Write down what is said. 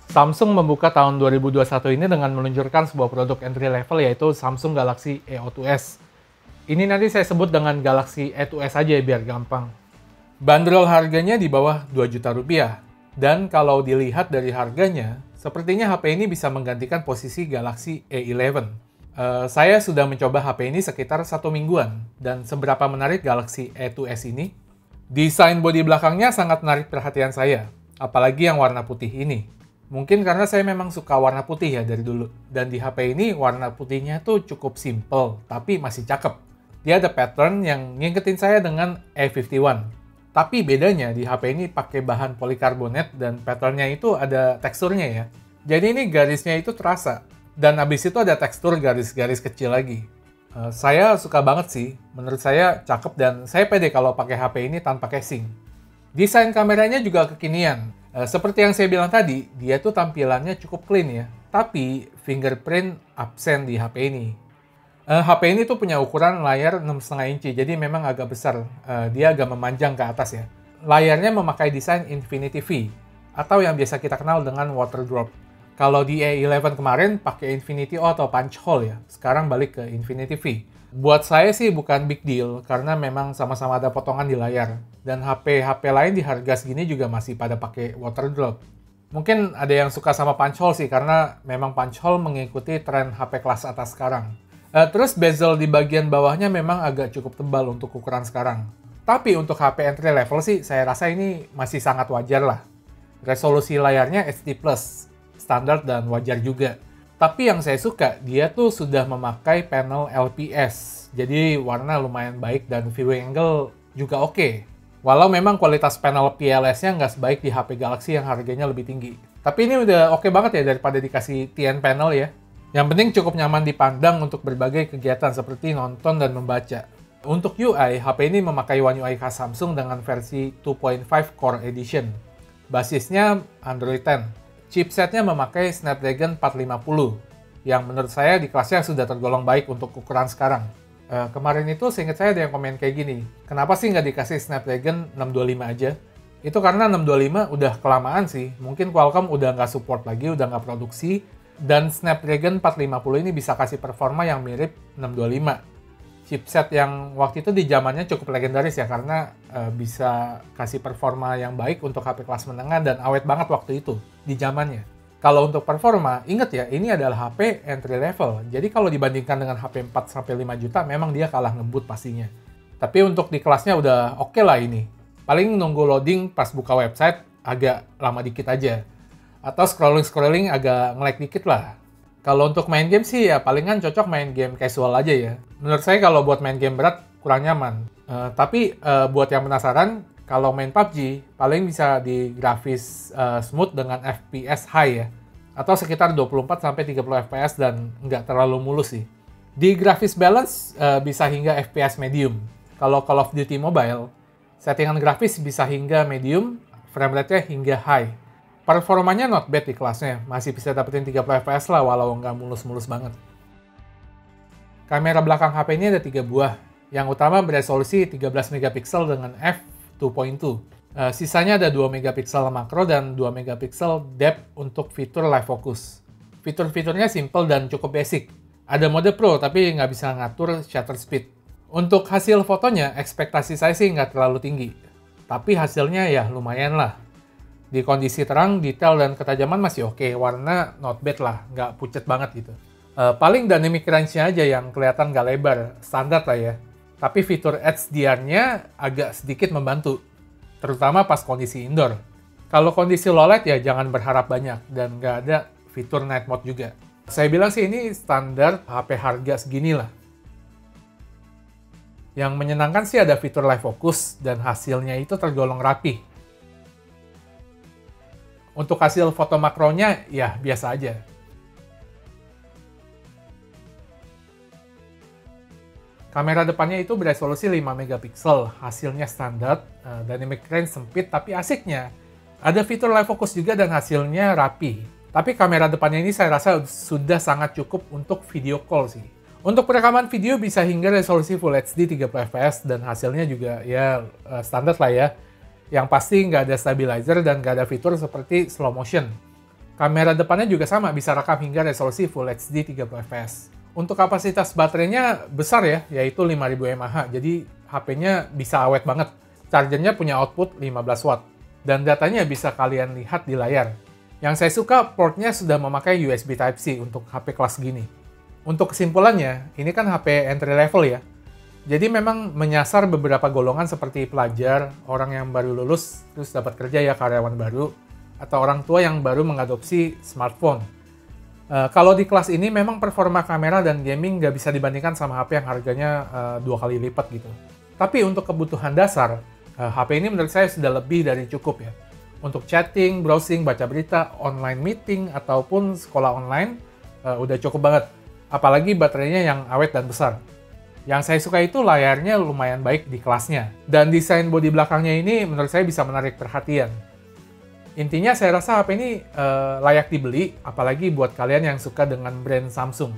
Samsung membuka tahun 2021 ini dengan meluncurkan sebuah produk entry level yaitu Samsung Galaxy A02s. Ini nanti saya sebut dengan Galaxy A2s aja ya biar gampang. Bandrol harganya di bawah 2 juta rupiah. Dan kalau dilihat dari harganya, sepertinya HP ini bisa menggantikan posisi Galaxy A11. Saya sudah mencoba HP ini sekitar 1 mingguan. Dan seberapa menarik Galaxy A2s ini? Desain bodi belakangnya sangat menarik perhatian saya. Apalagi yang warna putih ini. Mungkin karena saya memang suka warna putih ya dari dulu. Dan di HP ini warna putihnya tuh cukup simple, tapi masih cakep. Dia ada pattern yang ngingetin saya dengan A51. Tapi bedanya di HP ini pakai bahan polikarbonat dan patternnya itu ada teksturnya ya. Jadi ini garisnya itu terasa. Dan habis itu ada tekstur garis-garis kecil lagi. Saya suka banget sih. Menurut saya cakep dan saya pede kalau pakai HP ini tanpa casing. Desain kameranya juga kekinian. Seperti yang saya bilang tadi, dia tuh tampilannya cukup clean ya. Tapi fingerprint absen di HP ini. HP ini tuh punya ukuran layar 6,5 inci, jadi memang agak besar. Dia agak memanjang ke atas ya. Layarnya memakai desain Infinity V, atau yang biasa kita kenal dengan water drop. Kalau di A11 kemarin pakai Infinity O atau punch hole ya, sekarang balik ke Infinity V. Buat saya sih bukan big deal, karena memang sama-sama ada potongan di layar. Dan HP-HP lain di harga segini juga masih pada pakai water drop. Mungkin ada yang suka sama punch hole sih, karena memang punch hole mengikuti tren HP kelas atas sekarang. Terus bezel di bagian bawahnya memang agak cukup tebal untuk ukuran sekarang. Tapi untuk HP entry level sih, saya rasa ini masih sangat wajar lah. Resolusi layarnya HD+, standar dan wajar juga. Tapi yang saya suka, dia tuh sudah memakai panel LPS. Jadi warna lumayan baik dan viewing angle juga oke. Walau memang kualitas panel PLS-nya nggak sebaik di HP Galaxy yang harganya lebih tinggi. Tapi ini udah oke banget ya daripada dikasih TN panel ya. Yang penting cukup nyaman dipandang untuk berbagai kegiatan seperti nonton dan membaca. Untuk UI, HP ini memakai One UI khas Samsung dengan versi 2.5 Core Edition. Basisnya Android 10. Chipsetnya memakai Snapdragon 450, yang menurut saya di kelasnya sudah tergolong baik untuk ukuran sekarang. Kemarin itu seingat saya ada yang komen kayak gini, kenapa sih nggak dikasih Snapdragon 625 aja? Itu karena 625 udah kelamaan sih, mungkin Qualcomm udah nggak support lagi, udah nggak produksi, dan Snapdragon 450 ini bisa kasih performa yang mirip 625. Chipset yang waktu itu di zamannya cukup legendaris ya, karena bisa kasih performa yang baik untuk HP kelas menengah dan awet banget waktu itu, di zamannya. Kalau untuk performa, ingat ya, ini adalah HP entry level. Jadi kalau dibandingkan dengan HP 4-5 juta, memang dia kalah ngebut pastinya. Tapi untuk di kelasnya udah oke lah ini. Paling nunggu loading pas buka website agak lama dikit aja. Atau scrolling agak nge-lag dikit lah. Kalau untuk main game sih ya palingan cocok main game casual aja ya. Menurut saya kalau buat main game berat kurang nyaman. Tapi buat yang penasaran, kalau main PUBG paling bisa di grafis smooth dengan FPS high ya. Atau sekitar 24-30 FPS dan nggak terlalu mulus sih. Di grafis balance bisa hingga FPS medium. Kalau Call of Duty Mobile, settingan grafis bisa hingga medium, frame rate-nya hingga high. Performanya not bad di kelasnya, masih bisa dapetin 30 fps lah walau nggak mulus-mulus banget. Kamera belakang HP ini ada 3 buah. Yang utama beresolusi 13 megapiksel dengan f2.2. Sisanya ada 2 megapiksel makro dan 2 megapiksel depth untuk fitur live focus. Fitur-fiturnya simple dan cukup basic. Ada mode pro tapi nggak bisa ngatur shutter speed. Untuk hasil fotonya, ekspektasi saya sih nggak terlalu tinggi. Tapi hasilnya ya lumayan lah. Di kondisi terang, detail dan ketajaman masih oke. Warna not bad lah, nggak pucet banget gitu. Paling dynamic range-nya aja yang kelihatan nggak lebar, standar lah ya. Tapi fitur HDR-nya agak sedikit membantu, terutama pas kondisi indoor. Kalau kondisi low light ya jangan berharap banyak, dan nggak ada fitur night mode juga. Saya bilang sih ini standar HP harga segini lah. Yang menyenangkan sih ada fitur live focus, dan hasilnya itu tergolong rapi. Untuk hasil foto makronya, ya biasa aja. Kamera depannya itu beresolusi 5 megapiksel, hasilnya standar, dynamic range sempit tapi asiknya. Ada fitur live focus juga dan hasilnya rapi. Tapi kamera depannya ini saya rasa sudah sangat cukup untuk video call sih. Untuk perekaman video bisa hingga resolusi Full HD 30 fps dan hasilnya juga ya standar lah ya. Yang pasti nggak ada stabilizer dan nggak ada fitur seperti slow motion. Kamera depannya juga sama, bisa rekam hingga resolusi Full HD 30fps. Untuk kapasitas baterainya besar ya, yaitu 5000 mAh, jadi HP-nya bisa awet banget. Chargernya punya output 15 watt, dan datanya bisa kalian lihat di layar. Yang saya suka, portnya sudah memakai USB Type-C untuk HP kelas gini. Untuk kesimpulannya, ini kan HP entry level ya, jadi memang menyasar beberapa golongan seperti pelajar, orang yang baru lulus, terus dapat kerja ya, karyawan baru, atau orang tua yang baru mengadopsi smartphone. Kalau di kelas ini memang performa kamera dan gaming nggak bisa dibandingkan sama HP yang harganya 2 kali lipat gitu. Tapi untuk kebutuhan dasar, HP ini menurut saya sudah lebih dari cukup ya. Untuk chatting, browsing, baca berita, online meeting, ataupun sekolah online, udah cukup banget. Apalagi baterainya yang awet dan besar. Yang saya suka itu layarnya lumayan baik di kelasnya. Dan desain bodi belakangnya ini menurut saya bisa menarik perhatian. Intinya saya rasa HP ini layak dibeli, apalagi buat kalian yang suka dengan brand Samsung.